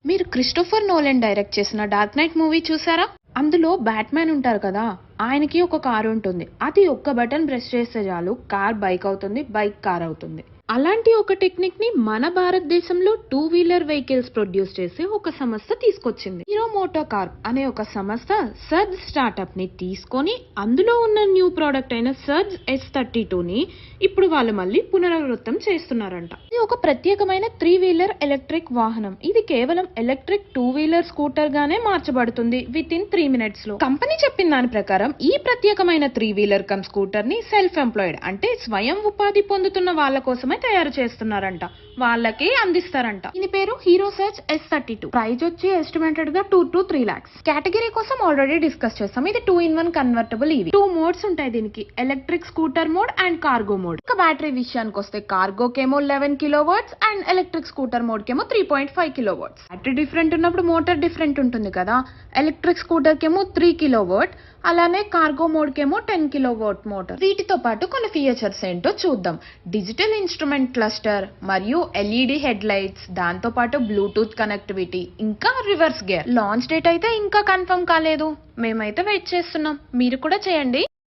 మీరు Christopher Nolan direct చేసిన dark night movie చూసారా? అందులో బ్యాట్‌మ్యాన్ ఉంటారు కదా! ఆయనకి ఒక కారు ఉంటుంది. అది ఒక్క బటన్ ప్రెస్ చేస్తే చాలు కార్ బైక్ అవుతుంది. బైక్ కార్ అవుతుంది. అలాంటి ఒక టెక్నిక్ ని మన భారతదేశంలో టూ వీలర్ వెహికల్స్ ప్రొడ్యూస్ చేసి ఒక సంస్థ తీసుకొచ్చింది. హీరో మోటార్ కార్ప్ అనే ఒక సంస్థ సర్జ్ స్టార్ట్అప్ ని తీసుకొని అందులో ఉన్న న్యూ ప్రోడక్ట్ అయిన సర్జ్ S32 ని ఇప్పుడు వాళ్ళు మళ్ళీ పునరావృతం చేస్తున్నారంట. ఇది ఒక ప్రత్యేకమైన 3 వీలర్ ఎలక్ట్రిక్ వాహనం. ఇది కేవలం ఎలక్ట్రిక్ 2 వీలర్ స్కూటర్ గానే మార్చబడుతుంది విత్ ఇన్ 3 minutes లో. కంపెనీ చెప్పిన దాని ప్రకారం ఈ ప్రత్యేకమైన 3 వీలర్ కమ్ స్కూటర్ ని సెల్ఫ్ ఎంప్లాయిడ్ అంటే స్వయం ఉపాధి పొందుతున్న వాళ్ళ కోసమే తయారు చేస్తున్నారంట. వాళ్ళకే అందిస్తారంట. దీని పేరు హీరో సర్జ్ S32. ప్రైస్ వచ్చి ఎస్టిమేటెడ్ గా 2 to 3 lakhs. కేటగిరీ కోసం ఆల్రెడీ డిస్కస్ చేస్తాం. ఇది 2-in-1 కన్వర్టబుల్ ఈవీ. 2 మోడ్స్ ఉంటాయి దీనికి, electric scooter mode and cargo mode. ఇక బ్యాటరీ విషయానికి వస్తే కార్గో కేమో 11 kilowatts and electric scooter mode కేమో 3.5 కిలోవాట్స్. బ్యాటరీ డిఫరెంట్ ఉన్నప్పుడు మోటార్ డిఫరెంట్ ఉంటుంది కదా. ఎలక్ట్రిక్ స్కూటర్ కేమో 3 కిలోవాట్, అలానే కార్గో మోడ్ కేమో 10 కిలోవాట్ మోటార్. వీటితో పాటు కొన్ని ఫీచర్స్ ఏంటో చూద్దాం. డిజిటల్ ఇన్స్ట్రుమెంట్ క్లస్టర్ మరియు LED హెడ్ లైట్స్, దాంతో పాటు బ్లూటూత్ కనెక్టివిటీ, ఇంకా రివర్స్ గేర్. లాంచ్ డేట్ అయితే ఇంకా కన్ఫర్మ్ కాలేదు. మేమైతే వెయిట్ చేస్తున్నాం. మీరు కూడా చేయండి.